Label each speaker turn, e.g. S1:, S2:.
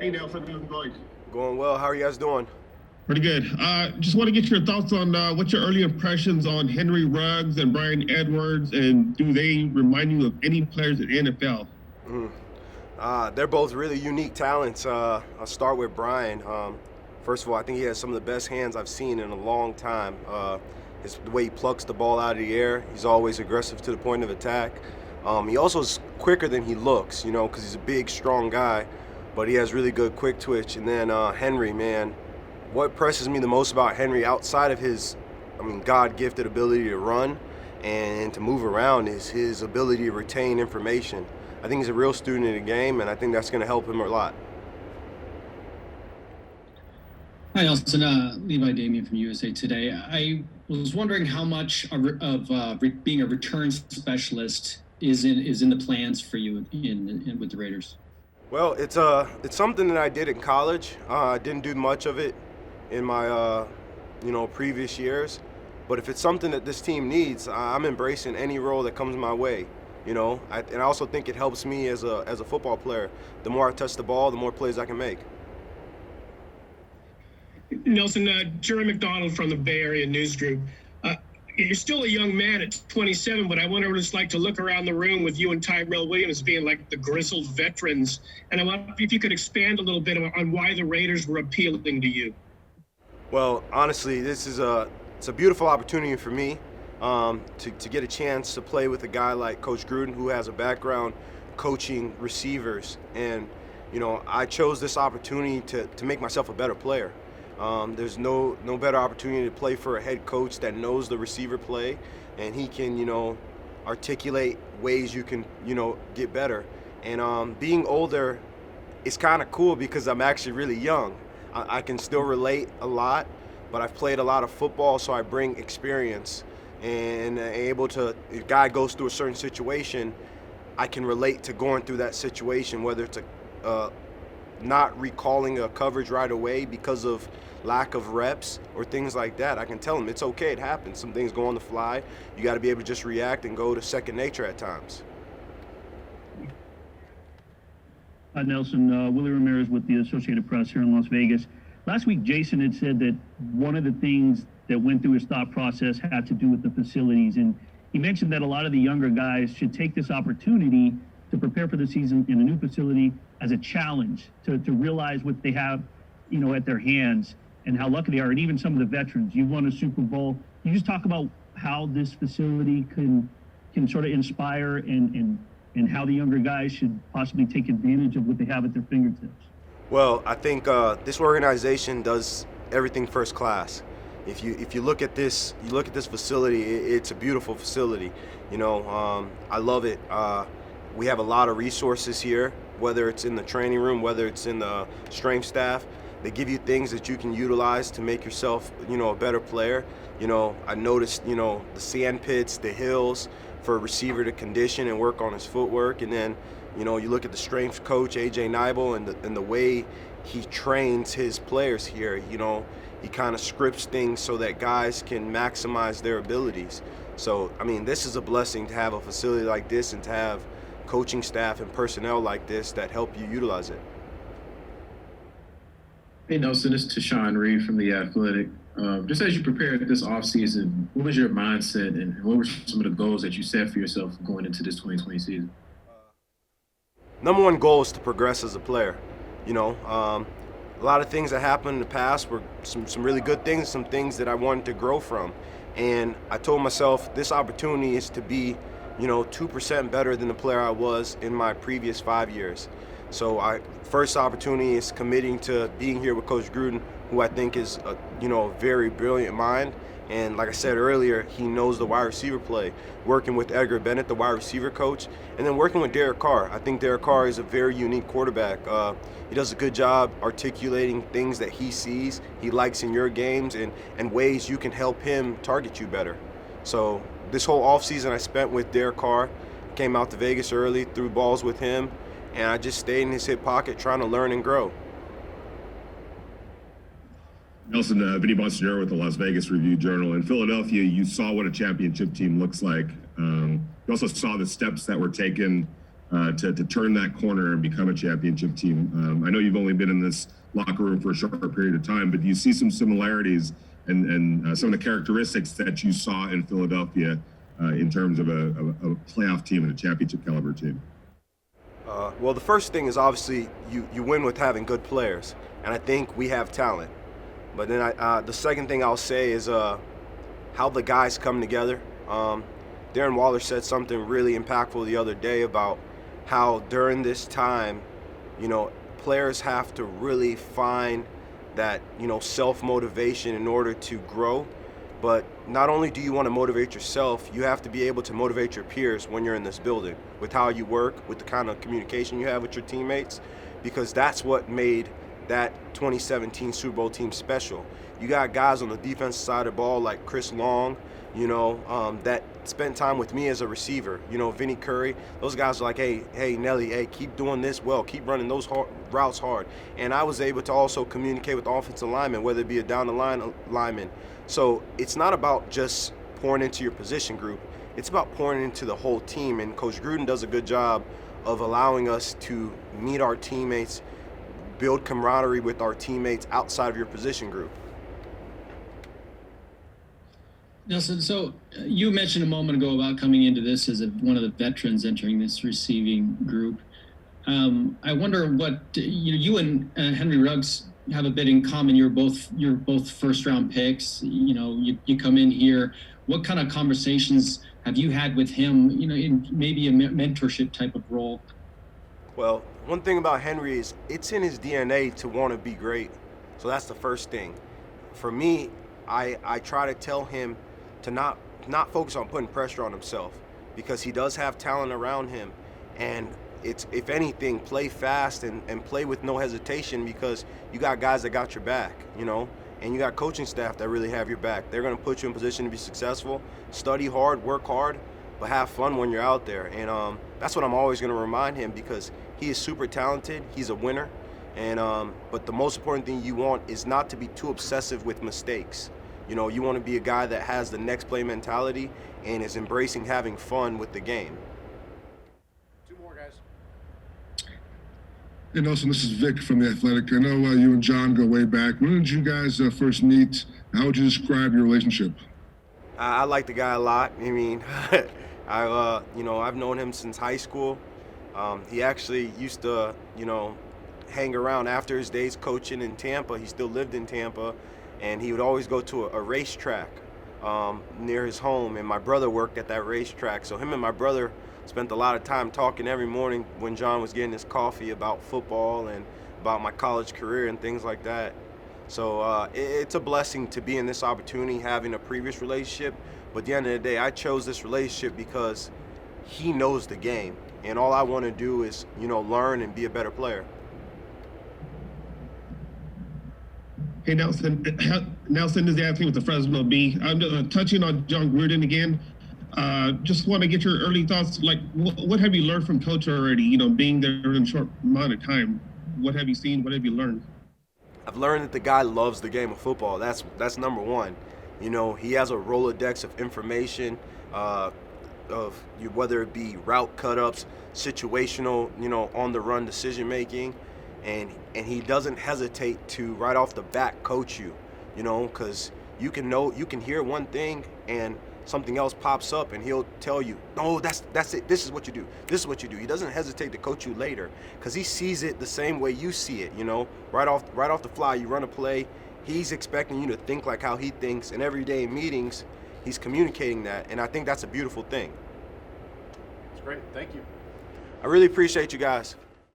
S1: Hey Nelson, how's it going?
S2: Going well. How are you guys doing?
S1: Pretty good. Just want to get your thoughts on what's your early impressions on Henry Ruggs and Brian Edwards, and do they remind you of any players in the NFL?
S2: They're both really unique talents. I'll start with Brian. First of all, I think he has some of the best hands I've seen in a long time. The way he plucks the ball out of the air, he's always aggressive to the point of attack. He also is quicker than he looks, because he's a big, strong guy, but he has really good quick twitch. And then Henry, man, what impresses me the most about Henry outside of his, God-gifted ability to run and to move around is his ability to retain information. I think he's a real student in the game, and I think that's going to help him a lot.
S3: Hi, Nelson. Levi Damien from USA Today. I was wondering how much of being a return specialist is in the plans for you with the Raiders.
S2: Well, it's something that I did in college. I didn't do much of it in my previous years, but if it's something that this team needs, I'm embracing any role that comes my way. And I also think it helps me as a football player. The more I touch the ball, the more plays I can make.
S4: Nelson, Jerry McDonald from the Bay Area News Group. You're still a young man at 27, but I wonder what it's like to look around the room with you and Tyrell Williams being like the grizzled veterans. And I wonder if you could expand a little bit on why the Raiders were appealing to you.
S2: Well, honestly, it's a beautiful opportunity for me to get a chance to play with a guy like Coach Gruden, who has a background coaching receivers. And, I chose this opportunity to make myself a better player. There's no better opportunity to play for a head coach that knows the receiver play, and he can, articulate ways you can, get better. And being older is kind of cool because I'm actually really young. I can still relate a lot, but I've played a lot of football, so I bring experience. And able to, if a guy goes through a certain situation, I can relate to going through that situation, whether it's not recalling a coverage right away because of lack of reps or things like that. I can tell them it's okay, it happens. Some things go on the fly. You got to be able to just react and go to second nature at times.
S5: Nelson, Willie Ramirez with the Associated Press here in Las Vegas. Last week, Jason had said that one of the things that went through his thought process had to do with the facilities. And he mentioned that a lot of the younger guys should take this opportunity to prepare for the season in a new facility as a challenge, to realize what they have, at their hands and how lucky they are. And even some of the veterans, you won a Super Bowl. Can you just talk about how this facility can sort of inspire and how the younger guys should possibly take advantage of what they have at their fingertips?
S2: Well, I think this organization does everything first class. If you look at this, facility, it's a beautiful facility. I love it. We have a lot of resources here, whether it's in the training room, whether it's in the strength staff. They give you things that you can utilize to make yourself, a better player. I noticed, the sand pits, the hills for a receiver to condition and work on his footwork. And then, you look at the strength coach, A.J. Nibel, and the way he trains his players here. He kind of scripts things so that guys can maximize their abilities. So, this is a blessing to have a facility like this and to have coaching staff and personnel like this that help you utilize it.
S6: Hey Nelson, this is Tashawn Reed from The Athletic. Just as you prepared this offseason, what was your mindset and what were some of the goals that you set for yourself going into this 2020 season?
S2: Number one goal is to progress as a player. A lot of things that happened in the past were some really good things, some things that I wanted to grow from. And I told myself this opportunity is to be 2% better than the player I was in my previous 5 years. So first opportunity is committing to being here with Coach Gruden, who I think is a very brilliant mind. And like I said earlier, he knows the wide receiver play. Working with Edgar Bennett, the wide receiver coach, and then working with Derek Carr. I think Derek Carr is a very unique quarterback. He does a good job articulating things that he sees, he likes in your games, and ways you can help him target you better. So this whole offseason I spent with Derek Carr, came out to Vegas early, threw balls with him, and I just stayed in his hip pocket trying to learn and grow.
S7: Nelson, Vinny Bonsignore with the Las Vegas Review-Journal. In Philadelphia, you saw what a championship team looks like. You also saw the steps that were taken to turn that corner and become a championship team? I know you've only been in this locker room for a short period of time, but do you see some similarities and some of the characteristics that you saw in Philadelphia in terms of a playoff team and a championship caliber team?
S2: Well, the first thing is obviously you win with having good players, and I think we have talent. But then the second thing I'll say is how the guys come together. Darren Waller said something really impactful the other day about how during this time, players have to really find that, self-motivation in order to grow. But not only do you want to motivate yourself, you have to be able to motivate your peers when you're in this building with how you work, with the kind of communication you have with your teammates, because that's what made that 2017 Super Bowl team special. You got guys on the defensive side of the ball like Chris Long, that spent time with me as a receiver. Vinny Curry, those guys are like, hey, Nelly, hey, keep doing this well, keep running those routes hard. And I was able to also communicate with offensive linemen, whether it be a down the line lineman. So it's not about just pouring into your position group. It's about pouring into the whole team. And Coach Gruden does a good job of allowing us to meet our teammates, build camaraderie with our teammates outside of your position group.
S3: Nelson, so you mentioned a moment ago about coming into this as one of the veterans entering this receiving group. I wonder what you and Henry Ruggs have a bit in common. You're both first round picks. You come in here. What kind of conversations have you had with him? In maybe a mentorship type of role.
S2: Well, one thing about Henry is it's in his DNA to want to be great. So that's the first thing. For me, I try to tell him to not focus on putting pressure on himself, because he does have talent around him. And it's, if anything, play fast and play with no hesitation, because you got guys that got your back, and you got coaching staff that really have your back. They're going to put you in position to be successful. Study hard, work hard, but have fun when you're out there. And that's what I'm always going to remind him, because he is super talented. He's a winner. And but the most important thing you want is not to be too obsessive with mistakes. You want to be a guy that has the next play mentality and is embracing having fun with the game.
S8: Two more, guys.
S9: Hey, Nelson, this is Vic from The Athletic. I know you and John go way back. When did you guys first meet? How would you describe your relationship?
S2: I like the guy a lot. I mean, I've known him since high school. He actually used to, hang around after his days coaching in Tampa. He still lived in Tampa, and he would always go to a racetrack near his home, and my brother worked at that racetrack. So him and my brother spent a lot of time talking every morning when John was getting his coffee about football and about my college career and things like that. So it's a blessing to be in this opportunity, having a previous relationship. But at the end of the day, I chose this relationship because he knows the game, and all I want to do is, learn and be a better player.
S1: Hey, Nelson. Nelson is the athlete with the Fresno Bee. I'm touching on Jon Gruden again. Just want to get your early thoughts. Like, what have you learned from Coach already? Being there in a short amount of time. What have you seen? What have you learned?
S2: I've learned that the guy loves the game of football. That's number one. He has a Rolodex of information, whether it be route cut-ups, situational, on the run decision making. And he doesn't hesitate to right off the bat coach you, because you can hear one thing and something else pops up, and he'll tell you, no, that's it. This is what you do. This is what you do. He doesn't hesitate to coach you later, because he sees it the same way you see it. Right off the fly, you run a play. He's expecting you to think like how he thinks, and every day in meetings, he's communicating that, and I think that's a beautiful thing.
S8: That's great. Thank you.
S2: I really appreciate you guys.